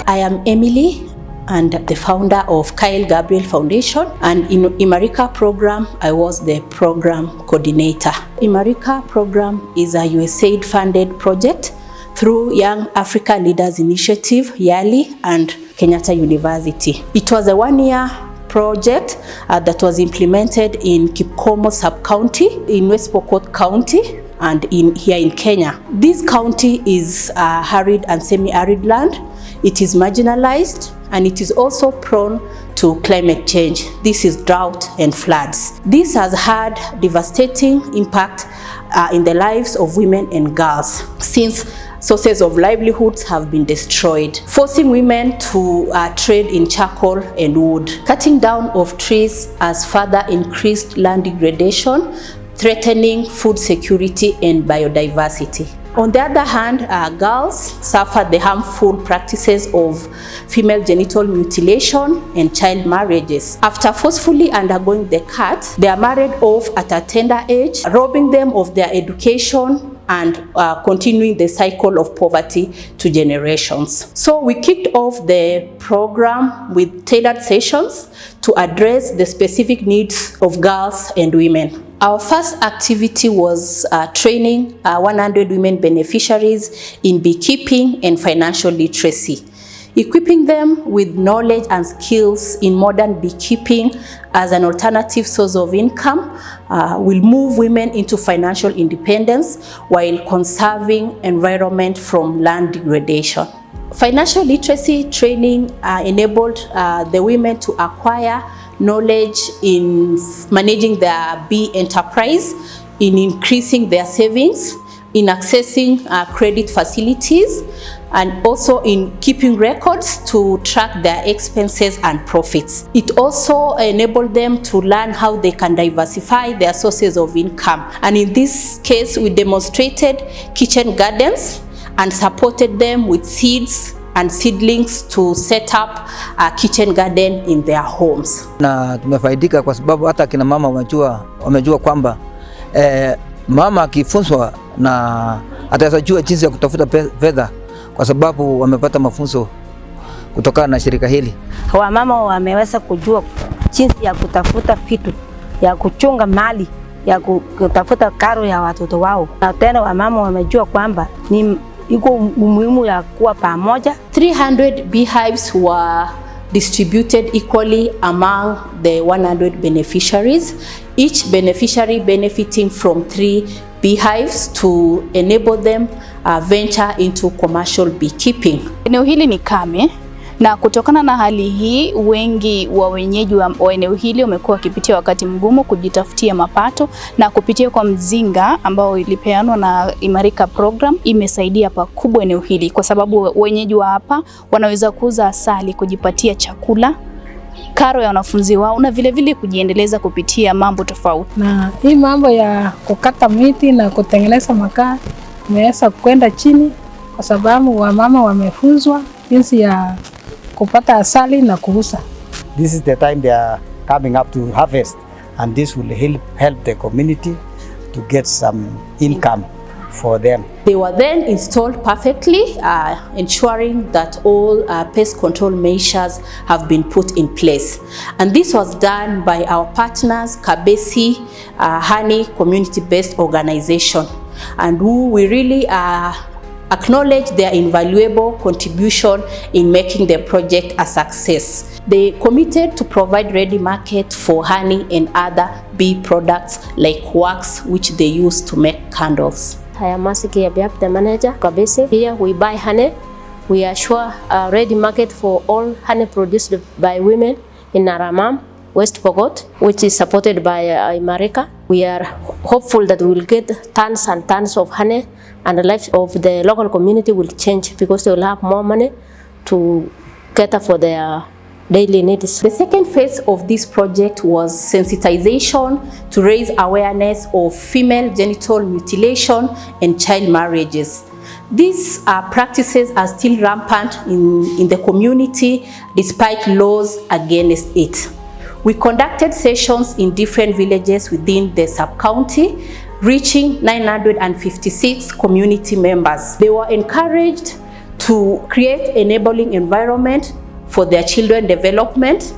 I am Emily and the founder of Kyle Gabriel Foundation, and in Imarika Programme, I was the program coordinator. Imarika Programme is a USAID funded project through Young Africa Leaders Initiative, YALI, and Kenyatta University. It was a 1-year project that was implemented in Kipkomo sub-county, in West Pokot County, and here in Kenya. This county is arid and semi-arid land. It is marginalized and it is also prone to climate change. This is drought and floods. This has had devastating impact in the lives of women and girls, since sources of livelihoods have been destroyed, forcing women to trade in charcoal and wood. Cutting down of trees has further increased land degradation, threatening food security and biodiversity. On the other hand, girls suffer the harmful practices of female genital mutilation and child marriages. After forcefully undergoing the cut, they are married off at a tender age, robbing them of their education and continuing the cycle of poverty to generations. So we kicked off the program with tailored sessions to address the specific needs of girls and women. Our first activity was training 100 women beneficiaries in beekeeping and financial literacy, equipping them with knowledge and skills in modern beekeeping as an alternative source of income will move women into financial independence while conserving environment from land degradation. Financial literacy training enabled the women to acquire knowledge in managing their bee enterprise, in increasing their savings, in accessing credit facilities, and also in keeping records to track their expenses and profits. It also enabled them to learn how they can diversify their sources of income. And in this case, we demonstrated kitchen gardens and supported them with seeds and seedlings to set up a kitchen garden in their homes. Na tumefaidika kwa sababu hata kina mama wamejua kwamba mama akifunzwa na ataweza jinsi ya kutafuta fedha kwa sababu wamepata mafunzo kutokana na shirika hili. Wamama wameweza kujua jinsi ya kutafuta vitu, ya kuchunga mali, ya kutafuta karo ya watoto wao. Na tena wamama wamejua kwamba ni iko umuhimu ya kuwa pamoja. 300 beehives were distributed equally among the 100 beneficiaries, each beneficiary benefiting from 3 beehives to enable them venture into commercial beekeeping. Eneo hili ni kame, na kutokana na hali hii wengi wa wenyeji wa eneo hili wamekuwa wakipitia wakati mgumu kujitafutia mapato, na kupitia kwa mzinga ambao ilipeanwa na Imarika Program imesaidia pakubwa eneo hili, kwa sababu wenyeji wa hapa wanaweza kuuza asali kujipatia chakula, karo ya wanafunzi wao, na vile vile kujiendeleza kupitia mambo tofauti. Na hii mambo ya kukata miti na kutengeneza makaa imeweza kwenda chini kwa sababu wamama wamefunzwa jinsi ya kupata asali na kuuza. This is the time they are coming up to harvest, and this will help the community to get some income for them. They were then installed perfectly, ensuring that all pest control measures have been put in place. And this was done by our partners, Kabesi Honey Community-Based Organization, and who we really acknowledge their invaluable contribution in making the project a success. They committed to provide ready market for honey and other bee products like wax, which they use to make candles. I am the manager, Kabesi. Here we buy honey. We assure a ready market for all honey produced by women in Naramam, West Pokot, which is supported by Imarika. We are hopeful that we will get tons and tons of honey, and the life of the local community will change because they will have more money to cater for their daily needs. The second phase of this project was sensitization to raise awareness of female genital mutilation and child marriages. These practices are still rampant in the community despite laws against it. We conducted sessions in different villages within the sub-county, reaching 956 community members. They were encouraged to create enabling environment for their children development,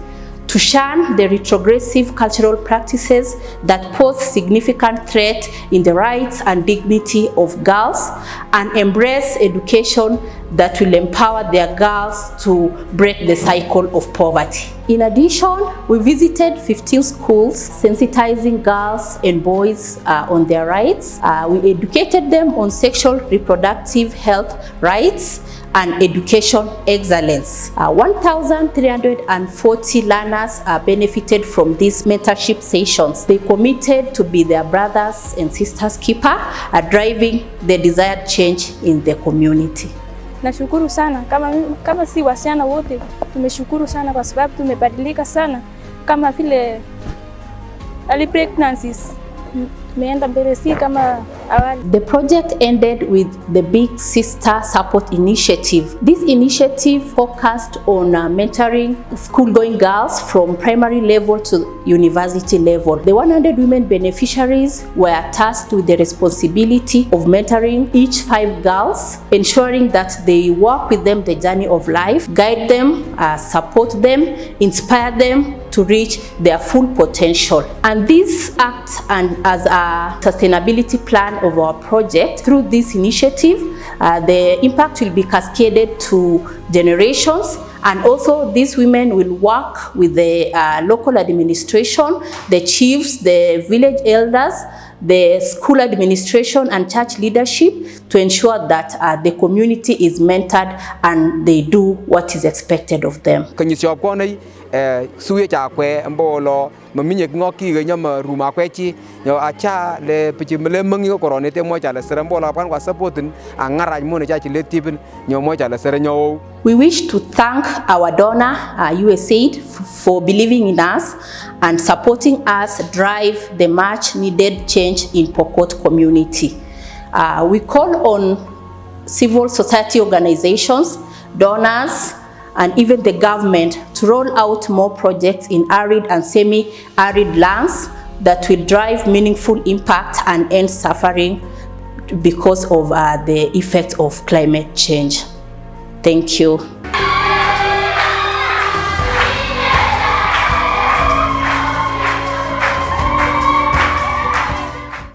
to shun the retrogressive cultural practices that pose significant threat in the rights and dignity of girls, and embrace education that will empower their girls to break the cycle of poverty. In addition, we visited 15 schools, sensitizing girls and boys on their rights. We educated them on sexual reproductive health rights and education excellence. 1,340 learners benefited from these mentorship sessions. They committed to be their brothers and sisters keeper, driving the desired change in the community. Nashukuru sana kama si wasichana wote tumeshukuru sana kwa sababu tumebadilika sana, kama vile early pregnancies tumeenda mbele si kama awali. The project ended with the Big Sister Support Initiative. This initiative focused on mentoring school-going girls from primary level to university level. The 100 women beneficiaries were tasked with the responsibility of mentoring each 5 girls, ensuring that they walk with them the journey of life, guide them, support them, inspire them to reach their full potential. And this acts and as a sustainability plan of our project. Through this initiative, the impact will be cascaded to generations, and also these women will work with the local administration, the chiefs, the village elders, the school administration and church leadership to ensure that the community is mentored and they do what is expected of them. Suye cha kwe mbolo maminye ngoki ganyama ruma kwechi yo acha le pichimle mangi ko korone te mo cha le sere mbola kan kwa supportin angara mo ne cha chile tipin nyo mo cha le sere nyo. We wish to thank our donor USAID for believing in us and supporting us drive the much needed change in Pokot community. We call on civil society organizations, donors, and even the government to roll out more projects in arid and semi-arid lands that will drive meaningful impact and end suffering because of the effect of climate change. Thank you.